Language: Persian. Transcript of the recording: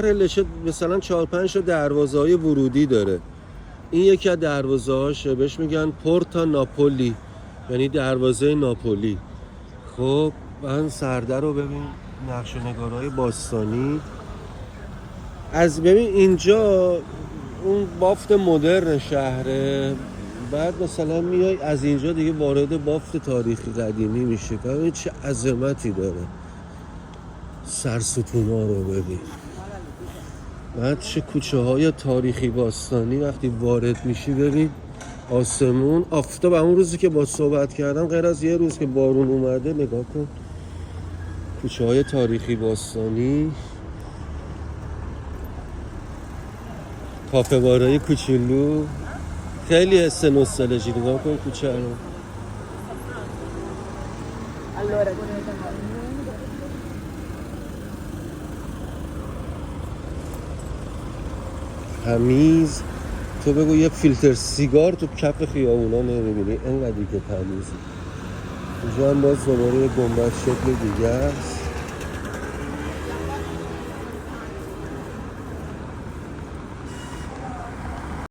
لچه مثلا 4-5 تا دروازه‌های ورودی داره. این یکی از دروازه‌هاشه، بهش میگن پورتا ناپولی، یعنی دروازه ناپولی. خب من سرده رو ببین، نقش و نگارهای باستانی. از ببین اینجا اون بافت مدرن شهره، بعد مثلا میای از اینجا دیگه وارد بافت تاریخی قدیمی میشه. ببین چه عظمتی داره، سرستونا رو ببین، بعد چه کوچه های تاریخی باستانی. وقتی وارد میشی ببین آسمون، آفتاب. همون روزی که با صحبت کردم غیر از یه روز که بارون اومده، نگاه کن کوچه های تاریخی باستانی، کافه بارای کوچولو، خیلی حس نوستالژی. نگاه کن کوچه رو. تمیز. تو بگو یه فیلتر سیگار تو کف خیابونا نمیبینی، انقدری که تمیزی. اینجا هم باز دوباره یه گنبد شکل دیگه است.